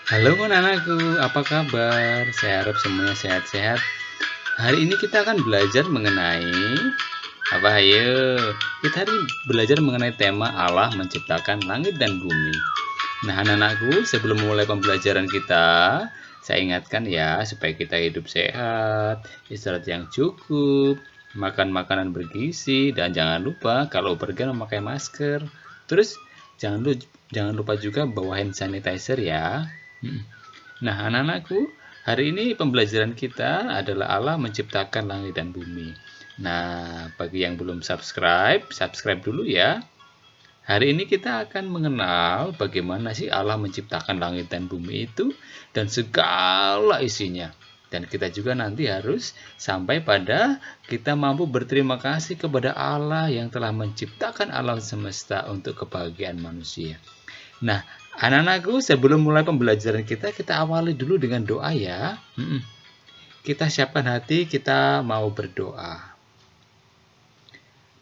Halo anak-anakku, apa kabar? Saya harap semuanya sehat-sehat. Hari ini kita akan belajar mengenai apa? Ayo, kita hari ini belajar mengenai tema Allah menciptakan langit dan bumi. Nah, anak-anakku, sebelum mulai pembelajaran kita, saya ingatkan ya supaya kita hidup sehat, istirahat yang cukup, makan makanan bergizi, dan jangan lupa kalau pergi memakai masker. Terus jangan lupa juga bawa hand sanitizer ya. Nah, anak-anakku, hari ini pembelajaran kita adalah Allah menciptakan langit dan bumi. Nah, bagi yang belum subscribe, subscribe dulu ya. Hari ini kita akan mengenal bagaimana sih Allah menciptakan langit dan bumi itu dan segala isinya. Dan kita juga nanti harus sampai pada kita mampu berterima kasih kepada Allah yang telah menciptakan alam semesta untuk kebahagiaan manusia. Nah, anak-anakku, sebelum mulai pembelajaran kita awali dulu dengan doa ya. Kita siapkan hati, kita mau berdoa.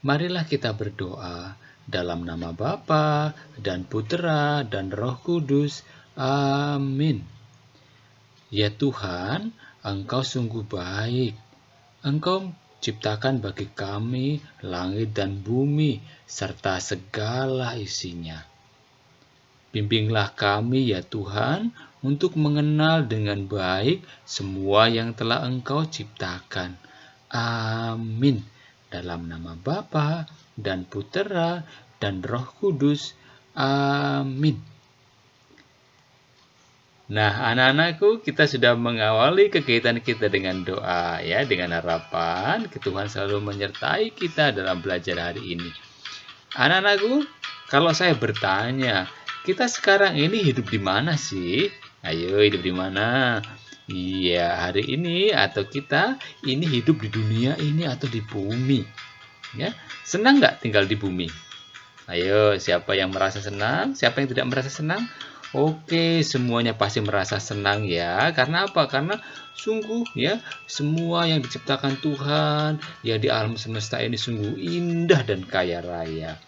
Marilah kita berdoa dalam nama Bapa dan Putera dan Roh Kudus. Amin. Ya Tuhan, Engkau sungguh baik. Engkau ciptakan bagi kami langit dan bumi serta segala isinya. Bimbinglah kami ya Tuhan untuk mengenal dengan baik semua yang telah Engkau ciptakan. Amin. Dalam nama Bapa dan Putera dan Roh Kudus. Amin. Nah, anak-anakku, kita sudah mengawali kegiatan kita dengan doa ya, dengan harapan Tuhan selalu menyertai kita dalam belajar hari ini. Anak-anakku, kalau saya bertanya, kita sekarang ini hidup di mana sih? Ayo, hidup di mana? Iya, hari ini atau kita ini hidup di dunia ini atau di bumi? Ya, senang nggak tinggal di bumi? Ayo, siapa yang merasa senang? Siapa yang tidak merasa senang? Oke, semuanya pasti merasa senang ya. Karena apa? Karena sungguh ya, semua yang diciptakan Tuhan ya di alam semesta ini sungguh indah dan kaya raya.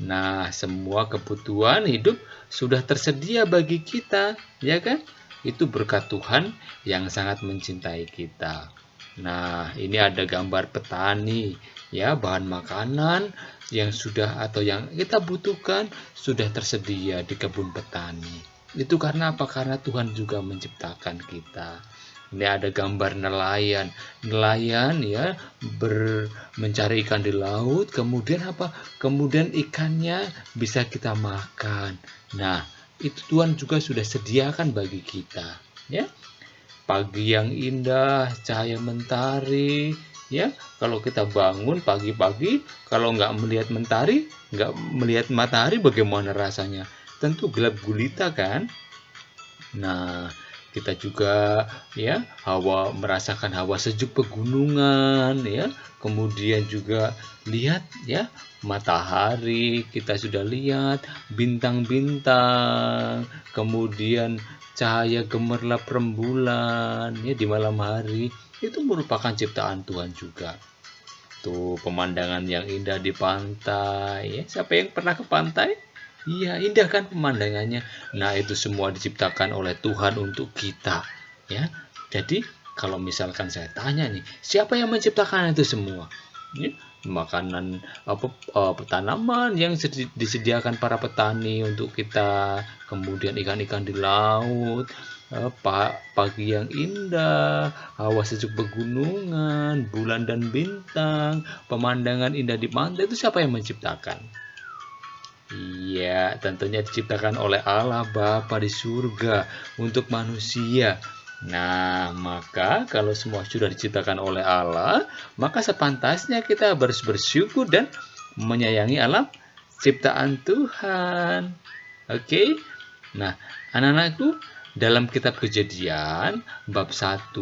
Nah, semua kebutuhan hidup sudah tersedia bagi kita, ya kan? Itu berkat Tuhan yang sangat mencintai kita. Nah, ini ada gambar petani, ya, bahan makanan yang sudah atau yang kita butuhkan sudah tersedia di kebun petani. Itu karena apa? Karena Tuhan juga menciptakan kita. Ini ada gambar nelayan. Nelayan ya mencari ikan di laut, kemudian apa? Kemudian ikannya bisa kita makan. Nah, itu Tuhan juga sudah sediakan bagi kita, ya. Pagi yang indah, cahaya mentari, ya. Kalau kita bangun pagi-pagi, kalau nggak melihat mentari, nggak melihat matahari, bagaimana rasanya? Tentu gelap gulita kan? Nah, kita juga ya merasakan hawa sejuk pegunungan ya. Kemudian juga lihat ya matahari, kita sudah lihat bintang-bintang, kemudian cahaya gemerlap rembulan ya di malam hari. Itu merupakan ciptaan Tuhan juga. Tuh pemandangan yang indah di pantai ya. Siapa yang pernah ke pantai? Iya, indah kan pemandangannya. Nah, itu semua diciptakan oleh Tuhan untuk kita, ya. Jadi, kalau misalkan saya tanya nih, siapa yang menciptakan itu semua? Ya, makanan apa tanaman yang disediakan para petani untuk kita, kemudian ikan-ikan di laut, pagi yang indah, hawa sejuk pegunungan, bulan dan bintang, pemandangan indah di pantai itu siapa yang menciptakan? Iya, tentunya diciptakan oleh Allah Bapa di surga untuk manusia. Nah, maka kalau semua sudah diciptakan oleh Allah, maka sepantasnya kita harus bersyukur dan menyayangi alam ciptaan Tuhan. Oke? Nah, anak-anakku, dalam kitab Kejadian bab 1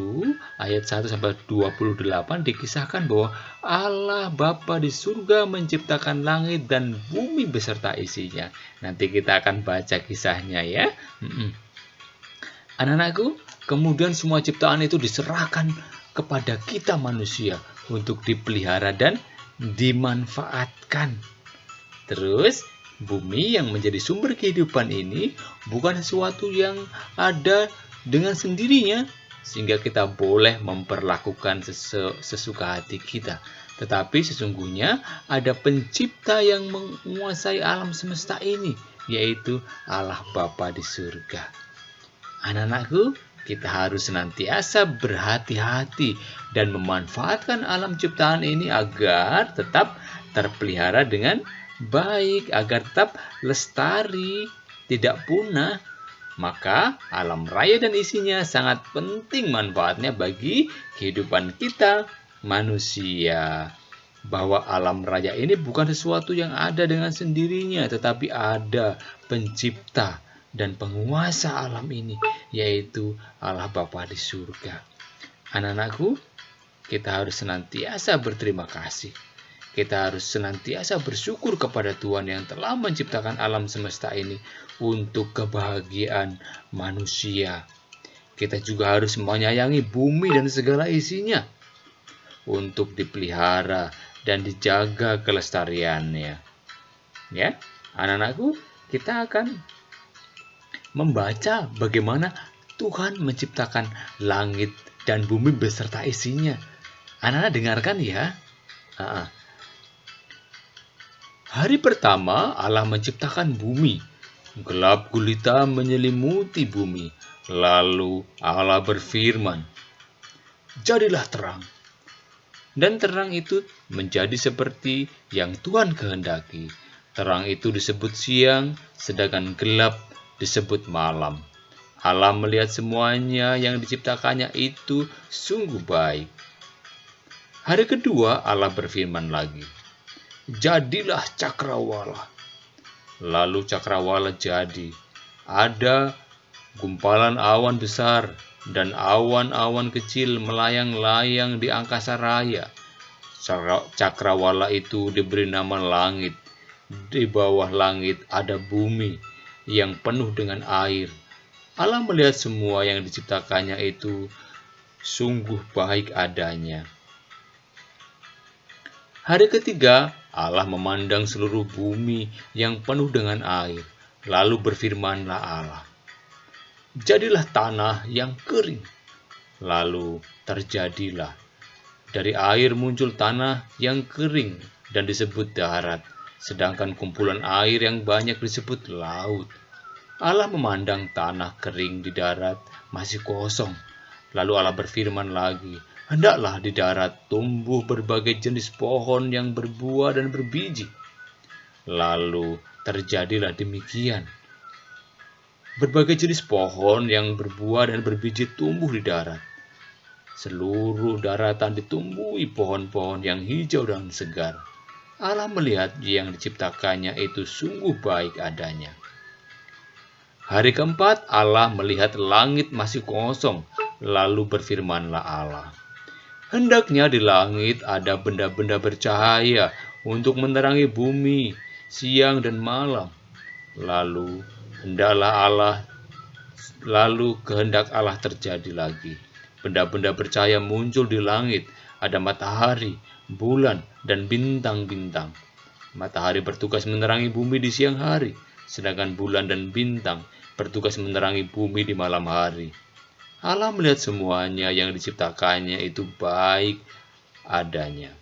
ayat 1 sampai 28 dikisahkan bahwa Allah Bapa di surga menciptakan langit dan bumi beserta isinya. Nanti kita akan baca kisahnya ya. Anak-anakku, kemudian semua ciptaan itu diserahkan kepada kita manusia untuk dipelihara dan dimanfaatkan. Terus Bumi yang menjadi sumber kehidupan ini bukan sesuatu yang ada dengan sendirinya, sehingga kita boleh memperlakukan sesuka hati kita. Tetapi sesungguhnya ada pencipta yang menguasai alam semesta ini, yaitu Allah Bapa di surga. Anak-anakku, kita harus senantiasa berhati-hati dan memanfaatkan alam ciptaan ini agar tetap terpelihara dengan baik, agar tetap lestari, tidak punah. Maka alam raya dan isinya sangat penting manfaatnya bagi kehidupan kita manusia. Bahwa alam raya ini bukan sesuatu yang ada dengan sendirinya, tetapi ada pencipta dan penguasa alam ini, yaitu Allah Bapa di surga. Anak-anakku, kita harus senantiasa berterima kasih. Kita harus senantiasa bersyukur kepada Tuhan yang telah menciptakan alam semesta ini untuk kebahagiaan manusia. Kita juga harus menyayangi bumi dan segala isinya untuk dipelihara dan dijaga kelestariannya. Ya, anak-anakku, kita akan membaca bagaimana Tuhan menciptakan langit dan bumi beserta isinya. Anak-anak dengarkan ya. Hari pertama Allah menciptakan bumi. Gelap gulita menyelimuti bumi. Lalu Allah berfirman, "Jadilah terang." Dan terang itu menjadi seperti yang Tuhan kehendaki. Terang itu disebut siang, sedangkan gelap disebut malam. Allah melihat semuanya yang diciptakannya itu sungguh baik. Hari kedua Allah berfirman lagi, "Jadilah cakrawala." Lalu cakrawala jadi. Ada gumpalan awan besar dan awan-awan kecil melayang-layang di angkasa raya. Cakrawala itu diberi nama langit. Di bawah langit ada bumi yang penuh dengan air. Allah melihat semua yang diciptakannya itu sungguh baik adanya. Hari ketiga, Allah memandang seluruh bumi yang penuh dengan air. Lalu berfirmanlah Allah, "Jadilah tanah yang kering." Lalu terjadilah. Dari air muncul tanah yang kering dan disebut darat, sedangkan kumpulan air yang banyak disebut laut. Allah memandang tanah kering di darat masih kosong. Lalu Allah berfirman lagi, "Hendaklah di darat tumbuh berbagai jenis pohon yang berbuah dan berbiji." Lalu terjadilah demikian. Berbagai jenis pohon yang berbuah dan berbiji tumbuh di darat. Seluruh daratan ditumbuhi pohon-pohon yang hijau dan segar. Allah melihat yang diciptakannya itu sungguh baik adanya. Hari keempat Allah melihat langit masih kosong. Lalu berfirmanlah Allah, "Hendaknya di langit ada benda-benda bercahaya untuk menerangi bumi siang dan malam." Lalu kehendak Allah terjadi lagi. Benda-benda bercahaya muncul di langit. Ada matahari, bulan, dan bintang-bintang. Matahari bertugas menerangi bumi di siang hari, sedangkan bulan dan bintang bertugas menerangi bumi di malam hari. Allah melihat semuanya yang diciptakannya itu baik adanya.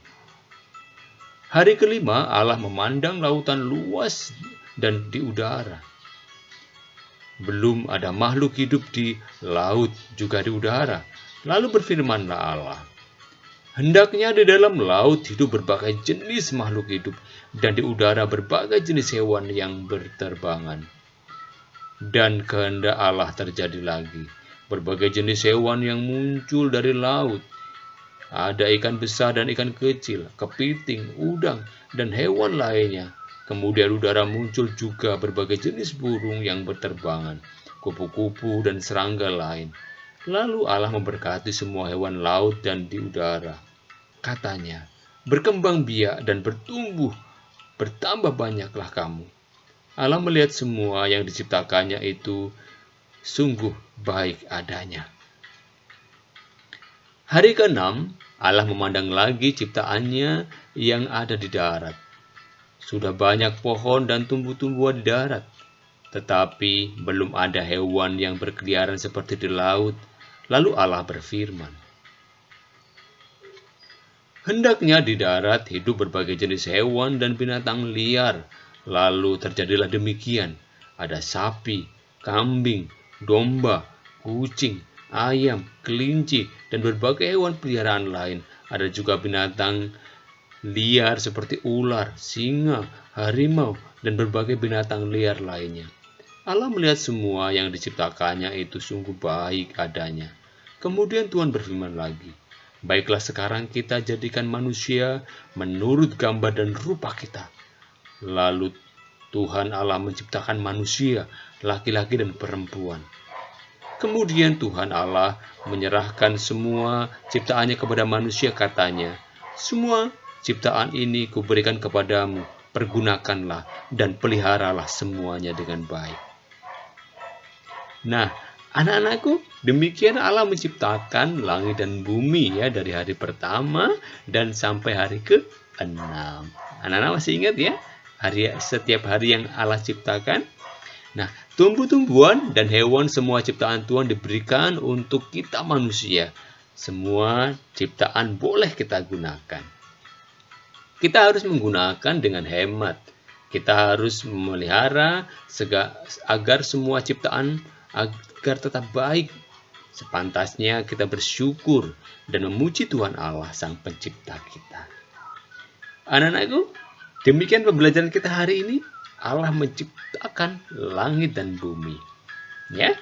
Hari kelima Allah memandang lautan luas dan di udara. Belum ada makhluk hidup di laut juga di udara. Lalu berfirmanlah Allah, "Hendaknya di dalam laut hidup berbagai jenis makhluk hidup, dan di udara berbagai jenis hewan yang berterbangan." Dan kehendak Allah terjadi lagi. Berbagai jenis hewan yang muncul dari laut. Ada ikan besar dan ikan kecil, kepiting, udang, dan hewan lainnya. Kemudian udara muncul juga berbagai jenis burung yang berterbangan, kupu-kupu dan serangga lain. Lalu Allah memberkati semua hewan laut dan di udara. Katanya, "Berkembang biak dan bertumbuh, bertambah banyaklah kamu." Allah melihat semua yang diciptakannya itu sungguh baik adanya. Hari ke-6, Allah memandang lagi ciptaannya yang ada di darat. Sudah banyak pohon dan tumbuh-tumbuhan di darat, tetapi belum ada hewan yang berkeliaran seperti di laut. Lalu Allah berfirman, hendaknya di darat hidup berbagai jenis hewan dan binatang liar. Lalu terjadilah demikian. Ada sapi, kambing, domba, kucing, ayam, kelinci, dan berbagai hewan peliharaan lain. Ada juga binatang liar seperti ular, singa, harimau, dan berbagai binatang liar lainnya. Allah melihat semua yang diciptakannya itu sungguh baik adanya. Kemudian Tuhan berfirman lagi, baiklah sekarang kita jadikan manusia menurut gambar dan rupa kita. Lalu Tuhan Allah menciptakan manusia, laki-laki dan perempuan. Kemudian Tuhan Allah menyerahkan semua ciptaannya kepada manusia, katanya, semua ciptaan ini kuberikan kepadamu, pergunakanlah dan peliharalah semuanya dengan baik. Nah, anak-anakku, demikian Allah menciptakan langit dan bumi ya dari hari pertama dan sampai hari ke-6. Anak-anak masih ingat ya? Setiap hari yang Allah ciptakan. Nah, tumbuh-tumbuhan dan hewan semua ciptaan Tuhan diberikan untuk kita manusia. Semua ciptaan boleh kita gunakan. Kita harus menggunakan dengan hemat. Kita harus memelihara agar semua ciptaan agar tetap baik. Sepantasnya kita bersyukur dan memuji Tuhan Allah Sang Pencipta kita. Anak-anakku, demikian pembelajaran kita hari ini. Allah menciptakan langit dan bumi. Ya,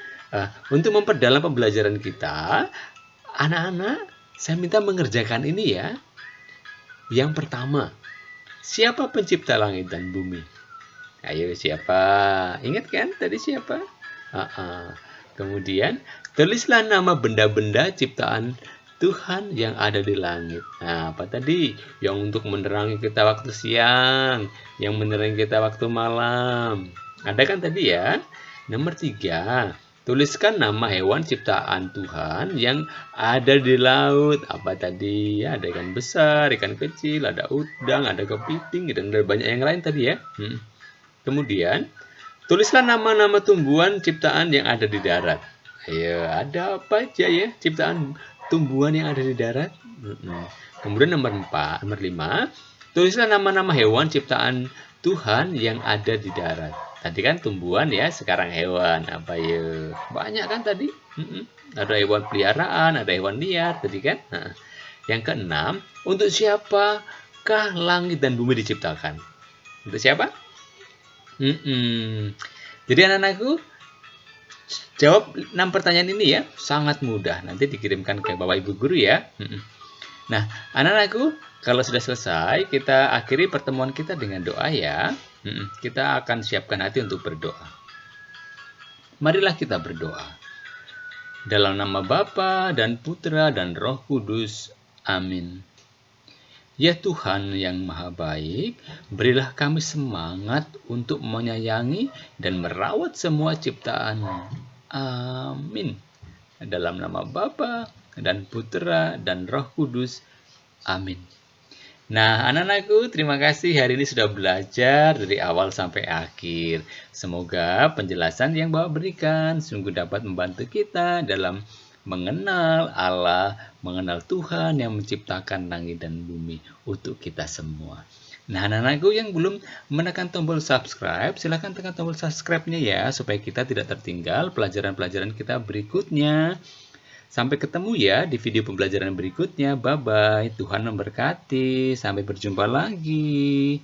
untuk memperdalam pembelajaran kita, anak-anak, saya minta mengerjakan ini ya. Yang pertama, siapa pencipta langit dan bumi? Ayo, siapa? Ingat kan tadi siapa? Kemudian, tulislah nama benda-benda ciptaan Tuhan yang ada di langit. Nah, apa tadi? Yang untuk menerangi kita waktu siang, yang menerangi kita waktu malam. Ada kan tadi ya? Nomor 3, tuliskan nama hewan ciptaan Tuhan yang ada di laut. Apa tadi? Ya, ada ikan besar, ikan kecil, ada udang, ada kepiting, dan ada banyak yang lain tadi ya. Kemudian, tulislah nama-nama tumbuhan ciptaan yang ada di darat. Ayo, ada apa aja ya ciptaan tumbuhan yang ada di darat? Kemudian nomor 5, tulislah nama-nama hewan ciptaan Tuhan yang ada di darat. Tadi kan tumbuhan ya, sekarang hewan. Apa ya? Banyak kan tadi? Ada hewan peliharaan, ada hewan liar tadi kan? Yang ke-6, untuk siapakah langit dan bumi diciptakan? Untuk siapa? Jadi anak-anakku, jawab 6 pertanyaan ini ya, sangat mudah. Nanti dikirimkan ke Bapak Ibu Guru ya. Nah, anak-anakku, kalau sudah selesai, kita akhiri pertemuan kita dengan doa ya. Kita akan siapkan hati untuk berdoa. Marilah kita berdoa. Dalam nama Bapa dan Putra dan Roh Kudus. Amin. Ya Tuhan yang Maha Baik, berilah kami semangat untuk menyayangi dan merawat semua ciptaan. Amin. Dalam nama Bapa dan Putra dan Roh Kudus. Amin. Nah, anak-anakku, terima kasih hari ini sudah belajar dari awal sampai akhir. Semoga penjelasan yang Bapak berikan sungguh dapat membantu kita dalam mengenal Allah, mengenal Tuhan yang menciptakan langit dan bumi untuk kita semua. Nah, anak-anakku yang belum menekan tombol subscribe, silahkan tekan tombol subscribe-nya ya, supaya kita tidak tertinggal pelajaran-pelajaran kita berikutnya. Sampai ketemu ya di video pembelajaran berikutnya. Bye-bye. Tuhan memberkati. Sampai berjumpa lagi.